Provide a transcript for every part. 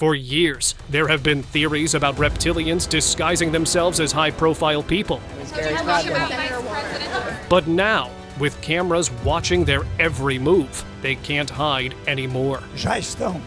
For years, there have been theories about reptilians disguising themselves as high-profile people. But now, with cameras watching their every move, they can't hide anymore. Já estão.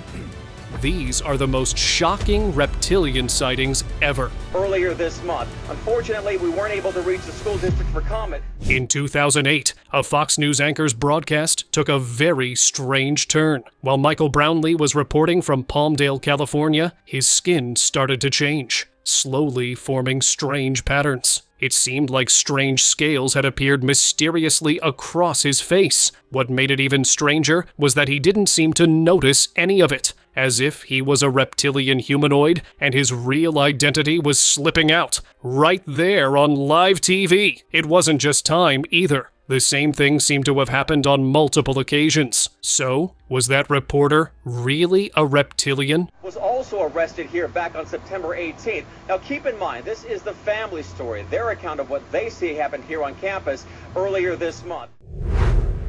These are the most shocking reptilian sightings ever. Earlier this month, unfortunately, we weren't able to reach the school district for comment. In 2008, a Fox News anchor's broadcast took a very strange turn. While Michael Brownlee was reporting from Palmdale, California, his skin started to change, slowly forming strange patterns. It seemed like strange scales had appeared mysteriously across his face. What made it even stranger was that he didn't seem to notice any of it, as if he was a reptilian humanoid and his real identity was slipping out, right there on live TV. It wasn't just time either. The same thing seemed to have happened on multiple occasions. So, was that reporter really a reptilian? Was also arrested here back on September 18th. Now keep in mind, this is the family story, their account of what they see happened here on campus earlier this month.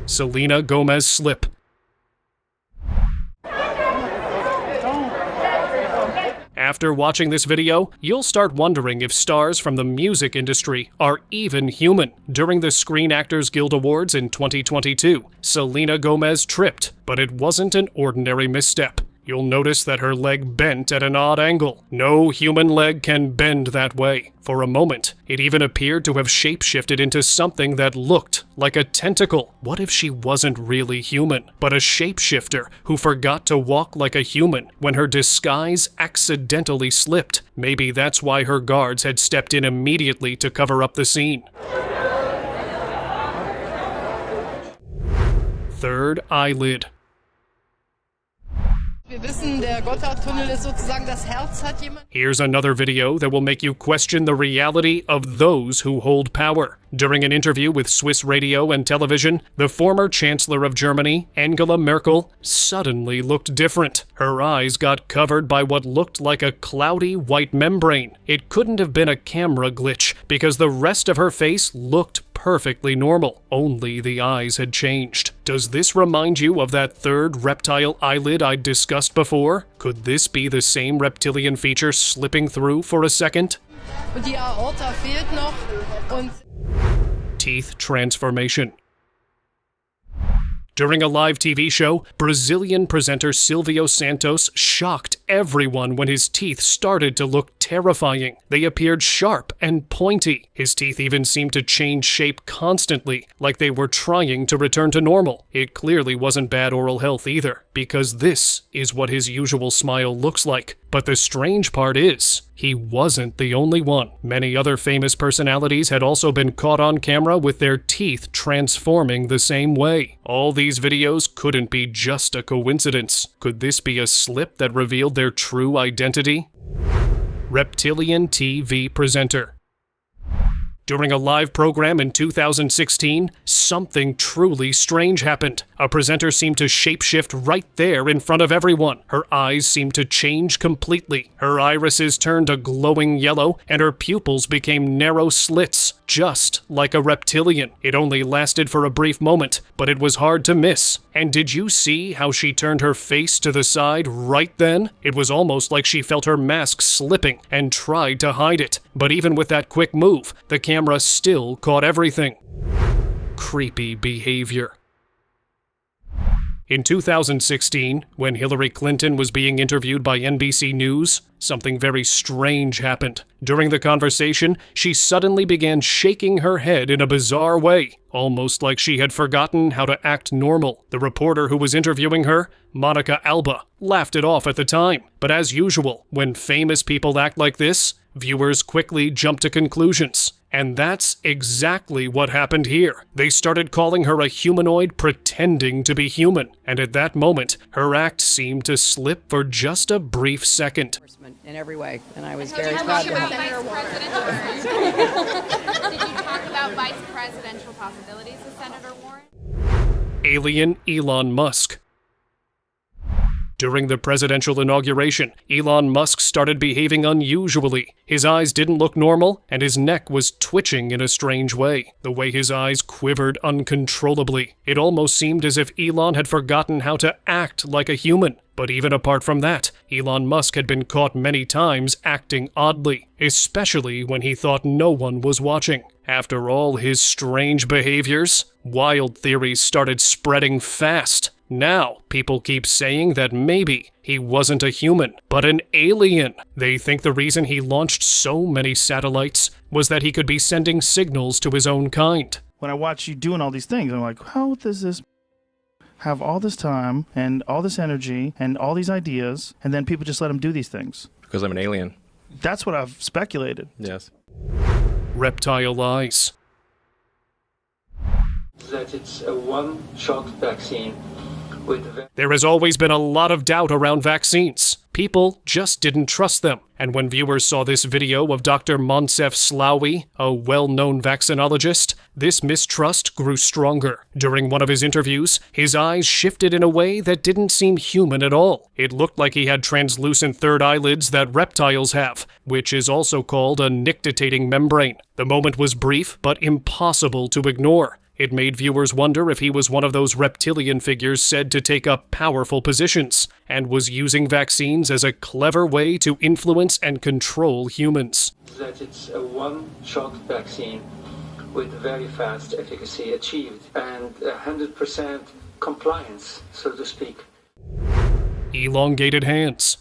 Selena Gomez slip. After watching this video, you'll start wondering if stars from the music industry are even human. During the Screen Actors Guild Awards in 2022, Selena Gomez tripped, but it wasn't an ordinary misstep. You'll notice that her leg bent at an odd angle. No human leg can bend that way. For a moment, it even appeared to have shapeshifted into something that looked like a tentacle. What if she wasn't really human, but a shapeshifter who forgot to walk like a human when her disguise accidentally slipped? Maybe that's why her guards had stepped in immediately to cover up the scene. Third eyelid. Here's another video that will make you question the reality of those who hold power. During an interview with Swiss radio and television, the former Chancellor of Germany, Angela Merkel, suddenly looked different. Her eyes got covered by what looked like a cloudy white membrane. It couldn't have been a camera glitch, because the rest of her face looked perfectly normal. Only the eyes had changed. Does this remind you of that third reptile eyelid I discussed before? Could this be the same reptilian feature slipping through for a second? Teeth transformation. During a live TV show, Brazilian presenter Silvio Santos shocked everyone when his teeth started to look terrifying. They appeared sharp and pointy. His teeth even seemed to change shape constantly, like they were trying to return to normal. It clearly wasn't bad oral health either, because this is what his usual smile looks like. But the strange part is, he wasn't the only one. Many other famous personalities had also been caught on camera with their teeth transforming the same way. All these videos couldn't be just a coincidence. Could this be a slip that revealed their true identity? Reptilian TV presenter. During a live program in 2016, something truly strange happened. A presenter seemed to shapeshift right there in front of everyone. Her eyes seemed to change completely. Her irises turned a glowing yellow, and her pupils became narrow slits, just like a reptilian. It only lasted for a brief moment, but it was hard to miss. And did you see how she turned her face to the side right then? It was almost like she felt her mask slipping and tried to hide it. But even with that quick move, the camera still caught everything. Creepy behavior. In 2016, when Hillary Clinton was being interviewed by NBC News, something very strange happened. During the conversation, she suddenly began shaking her head in a bizarre way, almost like she had forgotten how to act normal. The reporter who was interviewing her, Monica Alba, laughed it off at the time. But as usual, when famous people act like this, viewers quickly jump to conclusions. And that's exactly what happened here. They started calling her a humanoid pretending to be human. And at that moment, her act seemed to slip for just a brief second. In every way, and I was very proud of her. Did you talk about vice presidential possibilities with Senator Warren? Alien Elon Musk. During the presidential inauguration, Elon Musk started behaving unusually. His eyes didn't look normal, and his neck was twitching in a strange way. The way his eyes quivered uncontrollably. It almost seemed as if Elon had forgotten how to act like a human. But even apart from that, Elon Musk had been caught many times acting oddly, especially when he thought no one was watching. After all his strange behaviors, wild theories started spreading fast. Now, people keep saying that maybe he wasn't a human, but an alien. They think the reason he launched so many satellites was that he could be sending signals to his own kind. When I watch you doing all these things, I'm like, how does this have all this time and all this energy and all these ideas, and then people just let him do these things? Because I'm an alien. That's what I've speculated. Yes. Reptile eyes. That it's a one-shot vaccine with There has always been a lot of doubt around vaccines. People just didn't trust them. And when viewers saw this video of Dr. Moncef Slaoui, a well-known vaccinologist, this mistrust grew stronger. During one of his interviews, his eyes shifted in a way that didn't seem human at all. It looked like he had translucent third eyelids that reptiles have, which is also called a nictitating membrane. The moment was brief, but impossible to ignore. It made viewers wonder if he was one of those reptilian figures said to take up powerful positions, and was using vaccines as a clever way to influence and control humans. that it's a one-shot vaccine with very fast efficacy achieved and 100% compliance, so to speak. Elongated hands.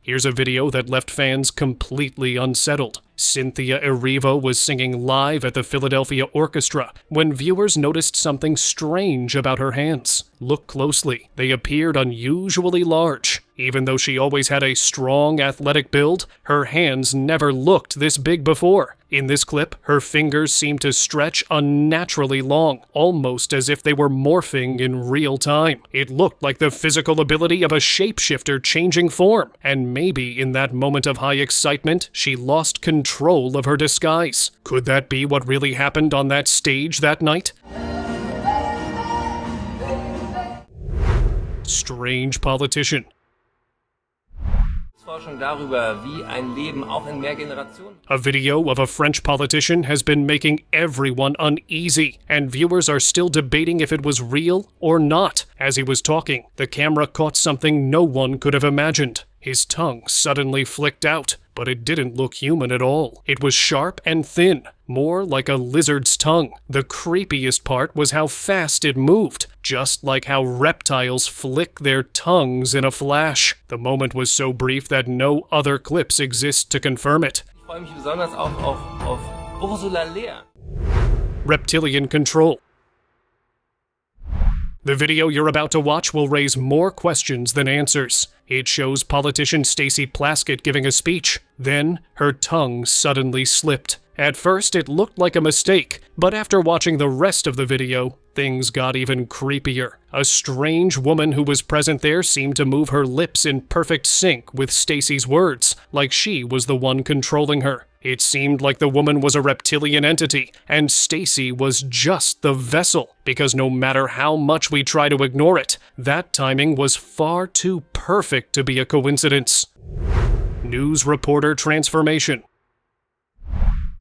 Here's a video that left fans completely unsettled. Cynthia Erivo was singing live at the Philadelphia Orchestra when viewers noticed something strange about her hands. Look closely. They appeared unusually large. Even though she always had a strong, athletic build, her hands never looked this big before. In this clip, her fingers seemed to stretch unnaturally long, almost as if they were morphing in real time. It looked like the physical ability of a shapeshifter changing form, and maybe in that moment of high excitement, she lost control of her disguise. Could that be what really happened on that stage that night? Strange politician. A video of a French politician has been making everyone uneasy, and viewers are still debating if it was real or not. As he was talking, the camera caught something no one could have imagined. His tongue suddenly flicked out, but it didn't look human at all. It was sharp and thin, more like a lizard's tongue. The creepiest part was how fast it moved, just like how reptiles flick their tongues in a flash. The moment was so brief that no other clips exist to confirm it. Reptilian control. The video you're about to watch will raise more questions than answers. It shows politician Stacey Plaskett giving a speech. Then, her tongue suddenly slipped. At first, it looked like a mistake, but after watching the rest of the video, things got even creepier. A strange woman who was present there seemed to move her lips in perfect sync with Stacey's words, like she was the one controlling her. It seemed like the woman was a reptilian entity, and Stacey was just the vessel, because no matter how much we try to ignore it, that timing was far too perfect to be a coincidence. News reporter transformation.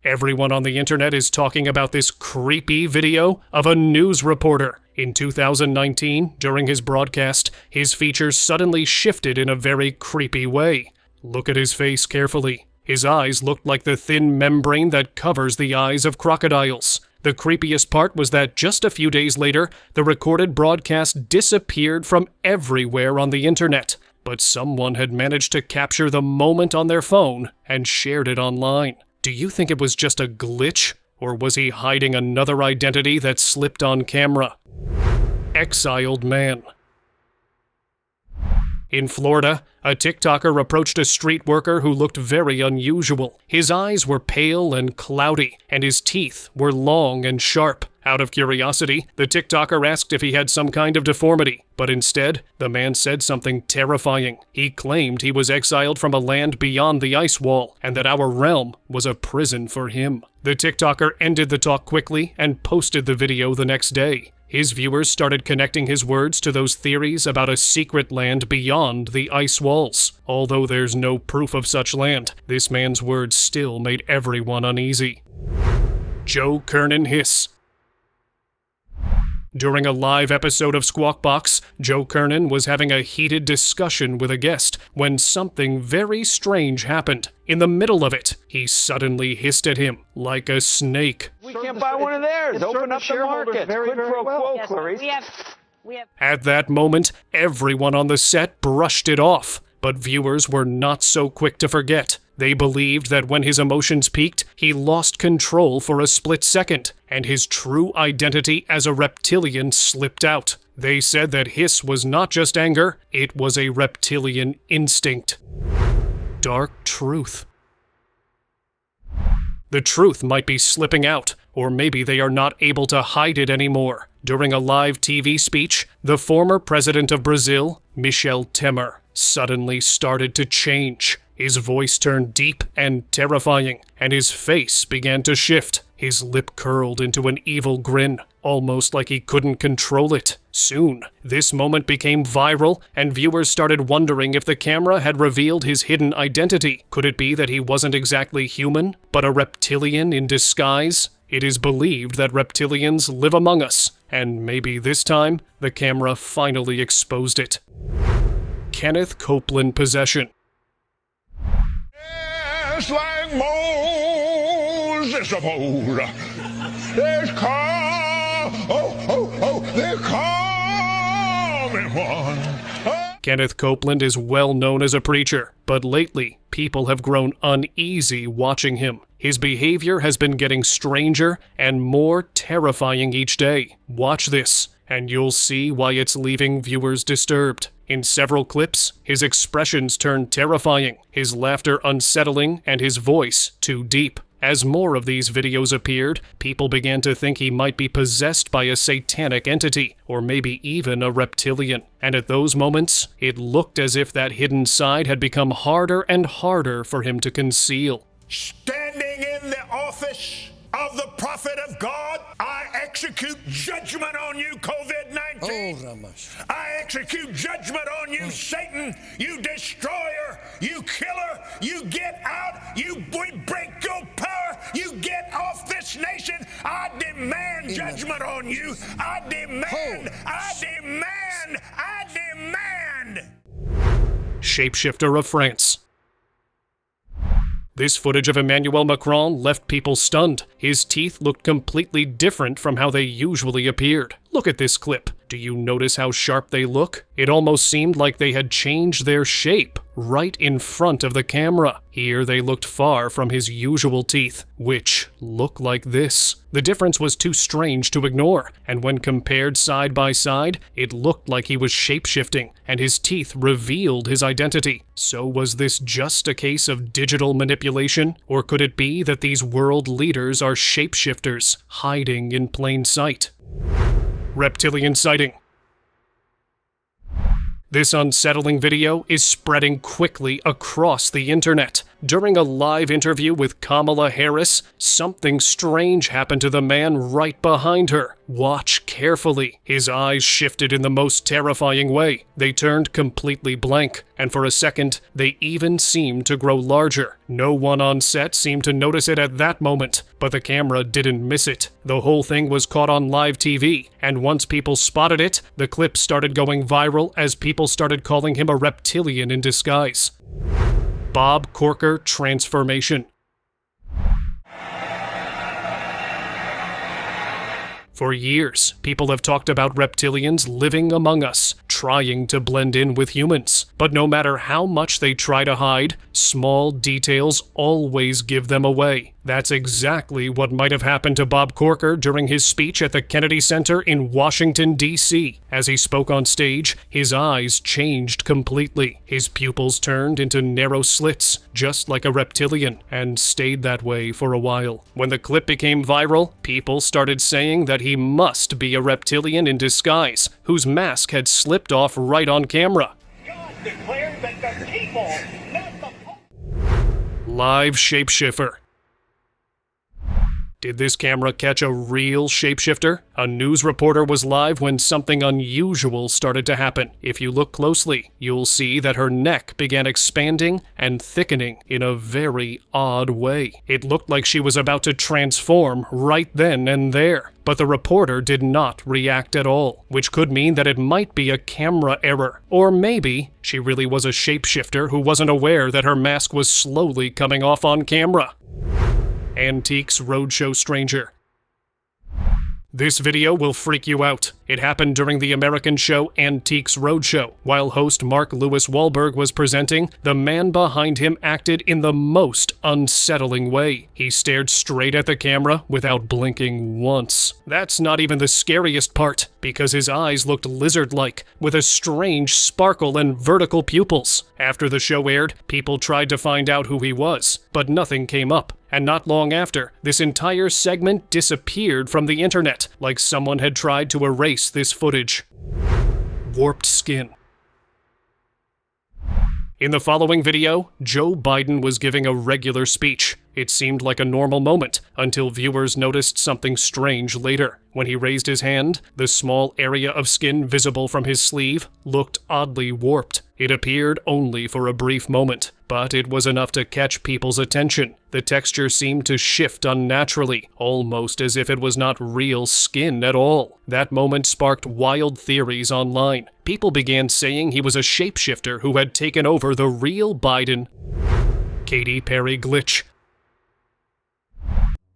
Everyone on the internet is talking about this creepy video of a news reporter. In 2019, during his broadcast, his features suddenly shifted in a very creepy way. Look at his face carefully. His eyes looked like the thin membrane that covers the eyes of crocodiles. The creepiest part was that just a few days later, the recorded broadcast disappeared from everywhere on the internet. But someone had managed to capture the moment on their phone and shared it online. Do you think it was just a glitch? Or was he hiding another identity that slipped on camera? Exiled man. In Florida, a TikToker approached a street worker who looked very unusual. His eyes were pale and cloudy, and his teeth were long and sharp. Out of curiosity, the TikToker asked if he had some kind of deformity, but instead, the man said something terrifying. He claimed he was exiled from a land beyond the ice wall, and that our realm was a prison for him. The TikToker ended the talk quickly and posted the video the next day. His viewers started connecting his words to those theories about a secret land beyond the ice walls. Although there's no proof of such land, this man's words still made everyone uneasy. Joe Kernan hiss. During a live episode of Squawk Box, Joe Kernan was having a heated discussion with a guest when something very strange happened. In the middle of it, he suddenly hissed at him like a snake. We can't buy one of theirs. Open up the market. Quid pro quo, Clarice. We have At that moment, everyone on the set brushed it off. But viewers were not so quick to forget. They believed that when his emotions peaked, he lost control for a split second, and his true identity as a reptilian slipped out. They said that hiss was not just anger, it was a reptilian instinct. Dark truth. The truth might be slipping out, or maybe they are not able to hide it anymore. During a live TV speech, the former president of Brazil, Michel Temer, suddenly started to change. His voice turned deep and terrifying, and his face began to shift. His lip curled into an evil grin, almost like he couldn't control it. Soon, this moment became viral, and viewers started wondering if the camera had revealed his hidden identity. Could it be that he wasn't exactly human, but a reptilian in disguise? It is believed that reptilians live among us, and maybe this time, the camera finally exposed it. Kenneth Copeland possession. Just like Moses of old, there's there's coming one. Kenneth Copeland is well known as a preacher, but lately, people have grown uneasy watching him. His behavior has been getting stranger and more terrifying each day. Watch this, and you'll see why it's leaving viewers disturbed. In several clips, his expressions turned terrifying, his laughter unsettling, and his voice too deep. As more of these videos appeared, people began to think he might be possessed by a satanic entity, or maybe even a reptilian. And at those moments, it looked as if that hidden side had become harder and harder for him to conceal. Standing in the office of the prophet of God, I execute judgment on you, COVID-19. I execute judgment on you, Satan, you destroyer, you killer, you get out, we break your power, you get off this nation. I demand judgment on you. I demand. Shapeshifter of France. This footage of Emmanuel Macron left people stunned. His teeth looked completely different from how they usually appeared. Look at this clip. Do you notice how sharp they look? It almost seemed like they had changed their shape right in front of the camera. Here they looked far from his usual teeth, which look like this. The difference was too strange to ignore, and when compared side by side, it looked like he was shapeshifting, and his teeth revealed his identity. So was this just a case of digital manipulation, or could it be that these world leaders are shapeshifters, hiding in plain sight? Reptilian sighting. This unsettling video is spreading quickly across the internet. During a live interview with Kamala Harris, something strange happened to the man right behind her. Watch carefully. His eyes shifted in the most terrifying way. They turned completely blank, and for a second, they even seemed to grow larger. No one on set seemed to notice it at that moment, but the camera didn't miss it. The whole thing was caught on live TV, and once people spotted it, the clip started going viral as people started calling him a reptilian in disguise. Bob Corker transformation. For years, people have talked about reptilians living among us, trying to blend in with humans. But no matter how much they try to hide, small details always give them away. That's exactly what might have happened to Bob Corker during his speech at the Kennedy Center in Washington, D.C. As he spoke on stage, his eyes changed completely. His pupils turned into narrow slits, just like a reptilian, and stayed that way for a while. When the clip became viral, people started saying that he must be a reptilian in disguise, whose mask had slipped off right on camera. God declared that the people, not the... Live shapeshifter. Did this camera catch a real shapeshifter? A news reporter was live when something unusual started to happen. If you look closely, you'll see that her neck began expanding and thickening in a very odd way. It looked like she was about to transform right then and there. But the reporter did not react at all, which could mean that it might be a camera error. Or maybe she really was a shapeshifter who wasn't aware that her mask was slowly coming off on camera. Antiques Roadshow Stranger. This video will freak you out. It happened during the American show Antiques Roadshow. While host Mark Lewis Wahlberg was presenting, the man behind him acted in the most unsettling way. He stared straight at the camera without blinking once. That's not even the scariest part, because his eyes looked lizard-like, with a strange sparkle and vertical pupils. After the show aired, people tried to find out who he was, but nothing came up. And not long after, this entire segment disappeared from the internet, like someone had tried to erase this footage. Warped skin. In the following video, Joe Biden was giving a regular speech. It seemed like a normal moment, until viewers noticed something strange later. When he raised his hand, the small area of skin visible from his sleeve looked oddly warped. It appeared only for a brief moment, but it was enough to catch people's attention. The texture seemed to shift unnaturally, almost as if it was not real skin at all. That moment sparked wild theories online. People began saying he was a shapeshifter who had taken over the real Biden. Katy Perry glitch.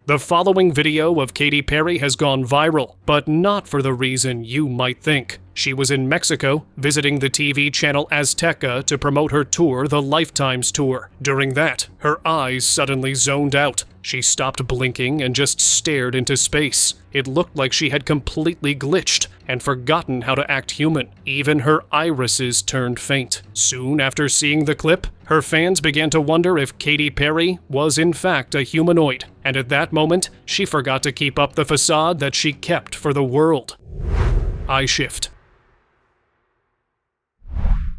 The following video of Katy Perry has gone viral, but not for the reason you might think. She was in Mexico, visiting the TV channel Azteca to promote her tour, the Lifetimes Tour. During that, her eyes suddenly zoned out. She stopped blinking and just stared into space. It looked like she had completely glitched and forgotten how to act human. Even her irises turned faint. Soon after seeing the clip, her fans began to wonder if Katy Perry was in fact a humanoid. And at that moment, she forgot to keep up the facade that she kept for the world. Eye shift.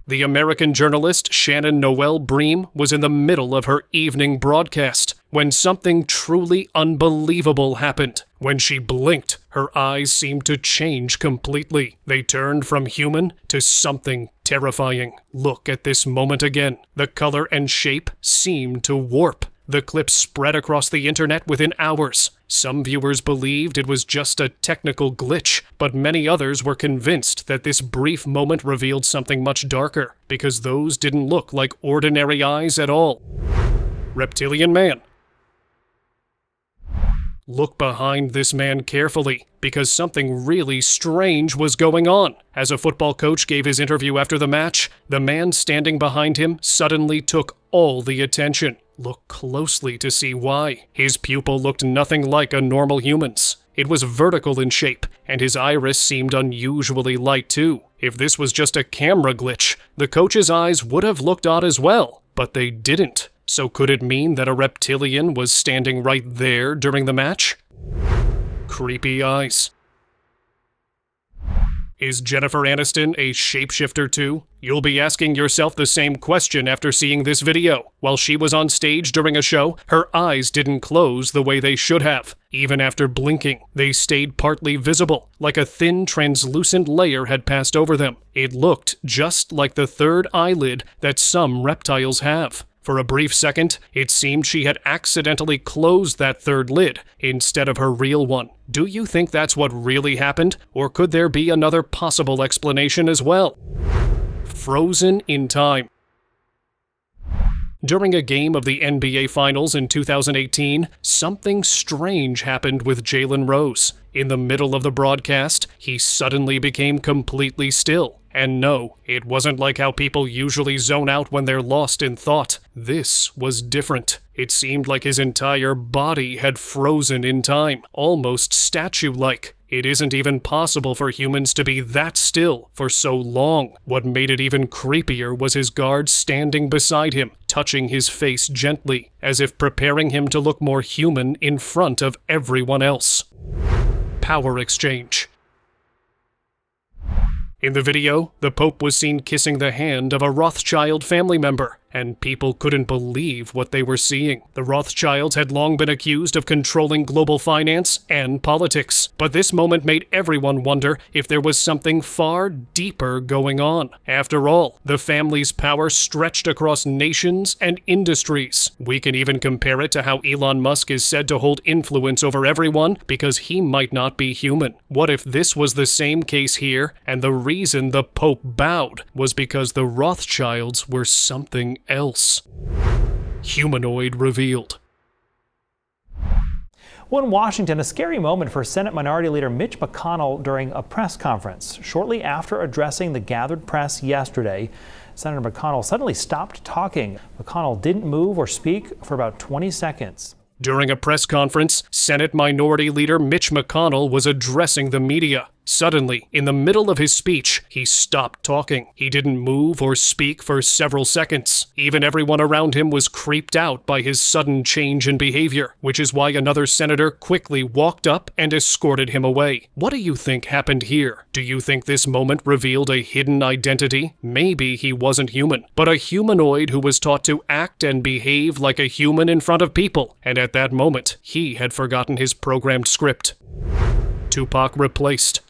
The American journalist Shannon Noel Bream was in the middle of her evening broadcast when something truly unbelievable happened. When she blinked, her eyes seemed to change completely. They turned from human to something terrifying. Look at this moment again. The color and shape seemed to warp. The clip spread across the internet within hours. Some viewers believed it was just a technical glitch, but many others were convinced that this brief moment revealed something much darker, because those didn't look like ordinary eyes at all. Reptilian man. Look behind this man carefully, because something really strange was going on. As a football coach gave his interview after the match, the man standing behind him suddenly took all the attention. Look closely to see why. His pupil looked nothing like a normal human's. It was vertical in shape, and his iris seemed unusually light too. If this was just a camera glitch, the coach's eyes would have looked odd as well, but they didn't. So could it mean that a reptilian was standing right there during the match? Creepy eyes. Is Jennifer Aniston a shapeshifter too? You'll be asking yourself the same question after seeing this video. While she was on stage during a show, her eyes didn't close the way they should have. Even after blinking, they stayed partly visible, like a thin, translucent layer had passed over them. It looked just like the third eyelid that some reptiles have. For a brief second, it seemed she had accidentally closed that third lid instead of her real one. Do you think that's what really happened, or could there be another possible explanation as well? Frozen in time. During a game of the NBA Finals in 2018, something strange happened with Jalen Rose. In the middle of the broadcast, he suddenly became completely still. And no, it wasn't like how people usually zone out when they're lost in thought. This was different. It seemed like his entire body had frozen in time, almost statue-like. It isn't even possible for humans to be that still for so long. What made it even creepier was his guard standing beside him, touching his face gently, as if preparing him to look more human in front of everyone else. Power exchange. In the video, the Pope was seen kissing the hand of a Rothschild family member. and people couldn't believe what they were seeing. The Rothschilds had long been accused of controlling global finance and politics, but this moment made everyone wonder if there was something far deeper going on. After all, the family's power stretched across nations and industries. We can even compare it to how Elon Musk is said to hold influence over everyone because he might not be human. What if this was the same case here, and the reason the Pope bowed was because the Rothschilds were something else? Humanoid revealed. Well, in Washington, a scary moment for Senate Minority Leader Mitch McConnell during a press conference. Shortly after addressing the gathered press yesterday, Senator McConnell suddenly stopped talking. McConnell didn't move or speak for about 20 seconds. During a press conference, Senate Minority Leader Mitch McConnell was addressing the media. Suddenly, in the middle of his speech, he stopped talking. He didn't move or speak for several seconds. Even everyone around him was creeped out by his sudden change in behavior, which is why another senator quickly walked up and escorted him away. What do you think happened here? Do you think this moment revealed a hidden identity? Maybe he wasn't human, but a humanoid who was taught to act and behave like a human in front of people, and at that moment, he had forgotten his programmed script. Tupac replaced.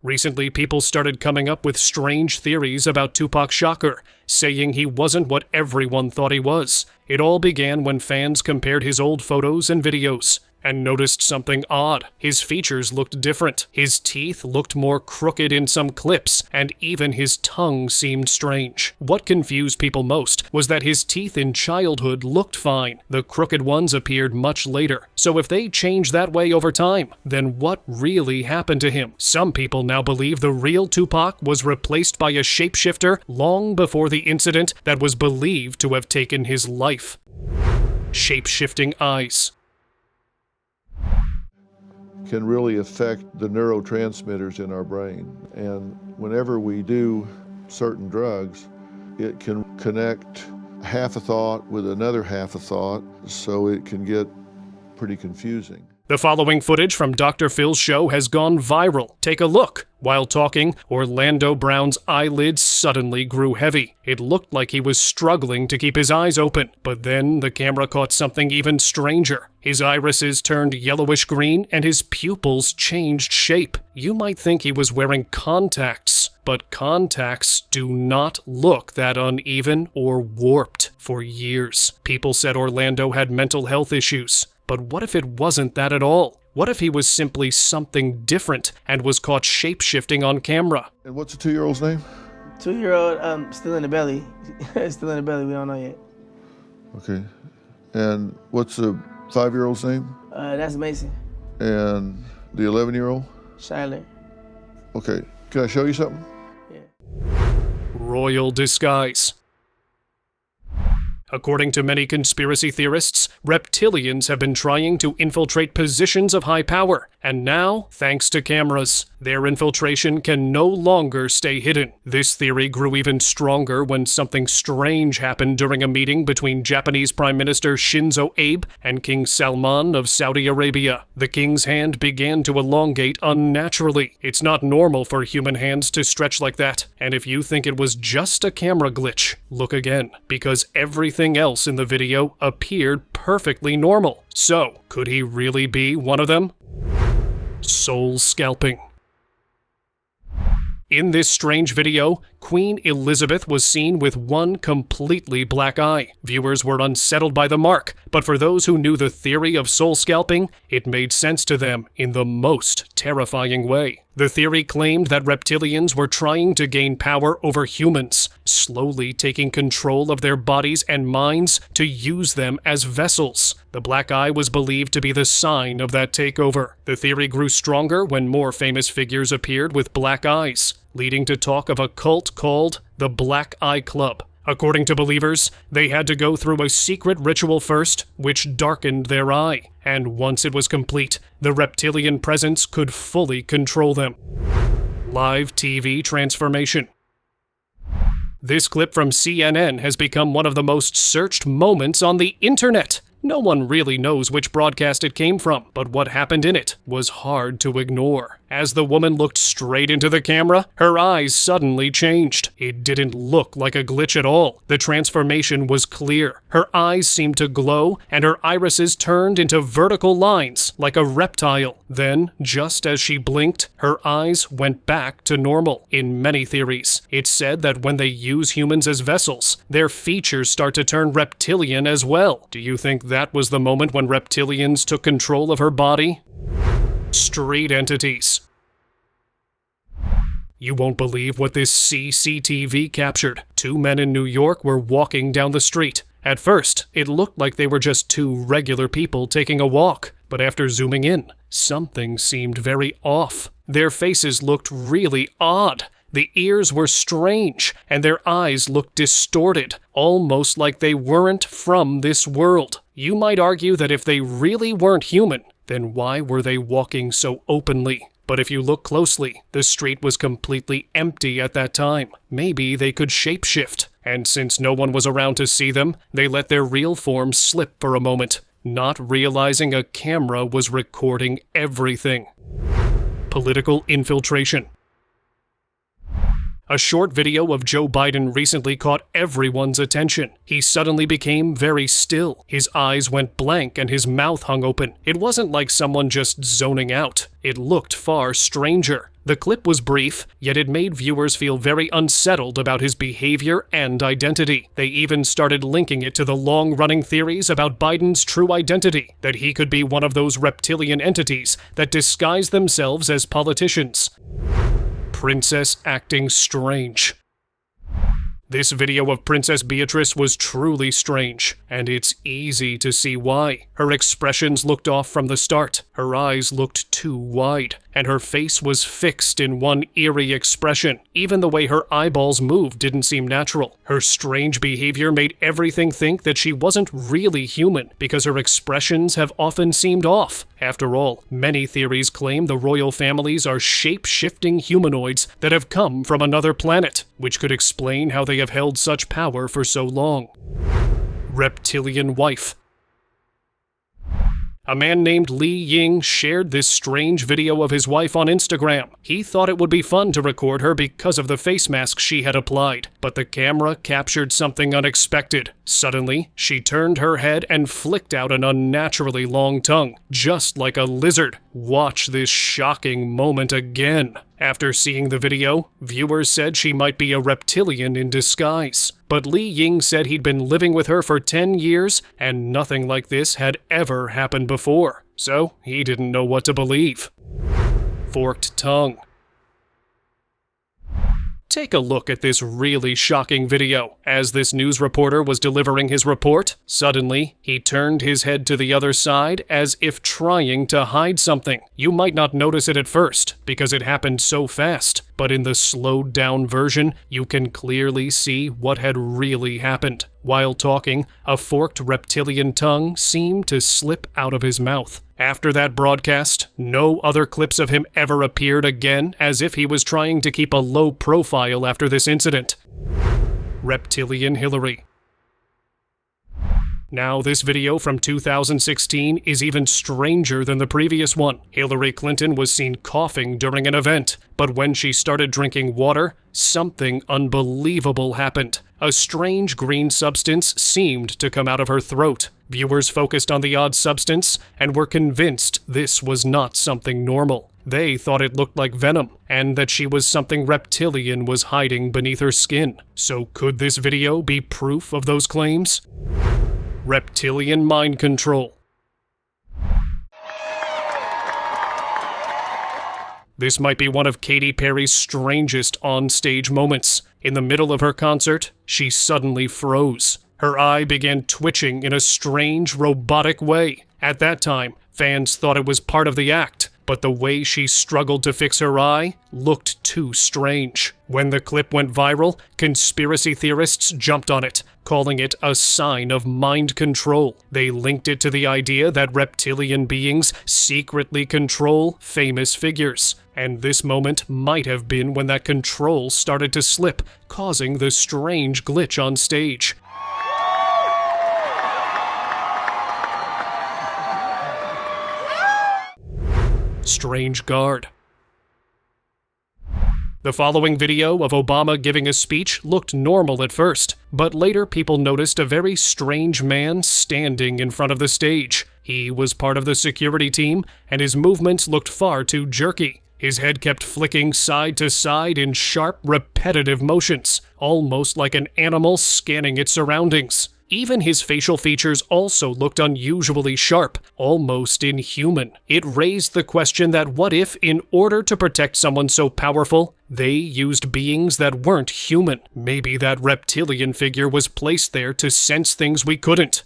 Recently, people started coming up with strange theories about Tupac Shakur, saying he wasn't what everyone thought he was. It all began when fans compared his old photos and videos and noticed something odd. His features looked different. His teeth looked more crooked in some clips, and even his tongue seemed strange. What confused people most was that his teeth in childhood looked fine. The crooked ones appeared much later. So if they changed that way over time, then what really happened to him? Some people now believe the real Tupac was replaced by a shapeshifter long before the incident that was believed to have taken his life. Shapeshifting eyes. Can really affect the neurotransmitters in our brain. And whenever we do certain drugs, it can connect half a thought with another half a thought, so it can get pretty confusing. The following footage from Dr. Phil's show has gone viral. Take a look. While talking, Orlando Brown's eyelids suddenly grew heavy. It looked like he was struggling to keep his eyes open, but then the camera caught something even stranger. His irises turned yellowish green and his pupils changed shape. You might think he was wearing contacts, but contacts do not look that uneven or warped. For years, people said Orlando had mental health issues. But what if it wasn't that at all? What if he was simply something different and was caught shape-shifting on camera? And what's the 2-year-old's name? 2-year-old, still in the belly. Still in the belly, we don't know yet. Okay. And what's the 5-year-old's name? That's Mason. And the 11-year-old? Charlotte. Okay. Can I show you something? Yeah. Royal disguise. According to many conspiracy theorists, reptilians have been trying to infiltrate positions of high power, and now, thanks to cameras, their infiltration can no longer stay hidden. This theory grew even stronger when something strange happened during a meeting between Japanese Prime Minister Shinzo Abe and King Salman of Saudi Arabia. The king's hand began to elongate unnaturally. It's not normal for human hands to stretch like that, and if you think it was just a camera glitch, look again, because everything else in the video appeared perfectly normal. So, could he really be one of them? Soul scalping. In this strange video, Queen Elizabeth was seen with one completely black eye. Viewers were unsettled by the mark, but for those who knew the theory of soul scalping, it made sense to them in the most terrifying way. The theory claimed that reptilians were trying to gain power over humans, slowly taking control of their bodies and minds to use them as vessels. The black eye was believed to be the sign of that takeover. The theory grew stronger when more famous figures appeared with black eyes, leading to talk of a cult called the Black Eye Club. According to believers, they had to go through a secret ritual first, which darkened their eye, and once it was complete, the reptilian presence could fully control them. Live TV transformation. This clip from CNN has become one of the most searched moments on the internet. No one really knows which broadcast it came from, but what happened in it was hard to ignore. As the woman looked straight into the camera, her eyes suddenly changed. It didn't look like a glitch at all. The transformation was clear. Her eyes seemed to glow, and her irises turned into vertical lines, like a reptile. Then, just as she blinked, her eyes went back to normal. In many theories, it's said that when they use humans as vessels, their features start to turn reptilian as well. Do you think that was the moment when reptilians took control of her body? Street entities. You won't believe what this CCTV captured. 2 men in New York were walking down the street. At first, it looked like they were just 2 regular people taking a walk, but after zooming in, something seemed very off. Their faces looked really odd. The ears were strange, and their eyes looked distorted, almost like they weren't from this world. You might argue that if they really weren't human, then why were they walking so openly? But if you look closely, the street was completely empty at that time. Maybe they could shapeshift, and since no one was around to see them, they let their real forms slip for a moment, not realizing a camera was recording everything. Political infiltration. A short video of Joe Biden recently caught everyone's attention. He suddenly became very still. His eyes went blank and his mouth hung open. It wasn't like someone just zoning out. It looked far stranger. The clip was brief, yet it made viewers feel very unsettled about his behavior and identity. They even started linking it to the long-running theories about Biden's true identity, that he could be one of those reptilian entities that disguise themselves as politicians. Princess acting strange. This video of Princess Beatrice was truly strange, and it's easy to see why. Her expressions looked off from the start. Her eyes looked too wide, and her face was fixed in one eerie expression. Even the way her eyeballs moved didn't seem natural. Her strange behavior made everything think that she wasn't really human, because her expressions have often seemed off. After all, many theories claim the royal families are shape-shifting humanoids that have come from another planet, which could explain how they have held such power for so long. Reptilian wife. A man named Li Ying shared this strange video of his wife on Instagram. He thought it would be fun to record her because of the face mask she had applied, but the camera captured something unexpected. Suddenly, she turned her head and flicked out an unnaturally long tongue, just like a lizard. Watch this shocking moment again. After seeing the video, viewers said she might be a reptilian in disguise. But Li Ying said he'd been living with her for 10 years, and nothing like this had ever happened before. So he didn't know what to believe. Forked tongue. Take a look at this really shocking video. As this news reporter was delivering his report, suddenly he turned his head to the other side as if trying to hide something. You might not notice it at first because it happened so fast, but in the slowed down version, you can clearly see what had really happened. While talking, a forked reptilian tongue seemed to slip out of his mouth. After that broadcast, no other clips of him ever appeared again, as if he was trying to keep a low profile after this incident. Reptilian Hillary. Now, this video from 2016 is even stranger than the previous one. Hillary Clinton was seen coughing during an event, but when she started drinking water, something unbelievable happened. A strange green substance seemed to come out of her throat. Viewers focused on the odd substance and were convinced this was not something normal. They thought it looked like venom, and that she was something reptilian was hiding beneath her skin. So could this video be proof of those claims? Reptilian mind control. This might be one of Katy Perry's strangest on-stage moments. In the middle of her concert, she suddenly froze. Her eye began twitching in a strange, robotic way. At that time, fans thought it was part of the act, but the way she struggled to fix her eye looked too strange. When the clip went viral, conspiracy theorists jumped on it, calling it a sign of mind control. They linked it to the idea that reptilian beings secretly control famous figures. And this moment might have been when that control started to slip, causing the strange glitch on stage. strange guard. The following video of Obama giving a speech looked normal at first, but later people noticed a very strange man standing in front of the stage. He was part of the security team, and his movements looked far too jerky. His head kept flicking side to side in sharp, repetitive motions, almost like an animal scanning its surroundings. Even his facial features also looked unusually sharp, almost inhuman. It raised the question that what if, in order to protect someone so powerful, they used beings that weren't human? Maybe that reptilian figure was placed there to sense things we couldn't.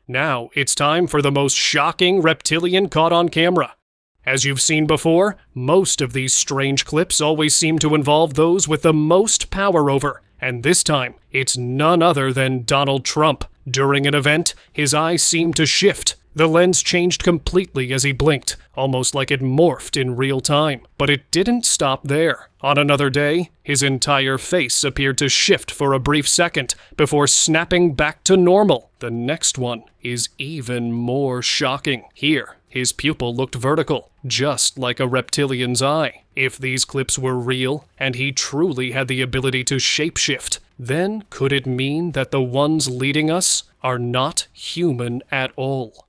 Now, it's time for the most shocking reptilian caught on camera. As you've seen before, most of these strange clips always seem to involve those with the most power over, and this time, it's none other than Donald Trump. During an event, his eyes seemed to shift. The lens changed completely as he blinked, almost like it morphed in real time. But it didn't stop there. On another day, his entire face appeared to shift for a brief second before snapping back to normal. The next one is even more shocking. Here, his pupil looked vertical, just like a reptilian's eye. If these clips were real, and he truly had the ability to shapeshift, then could it mean that the ones leading us are not human at all?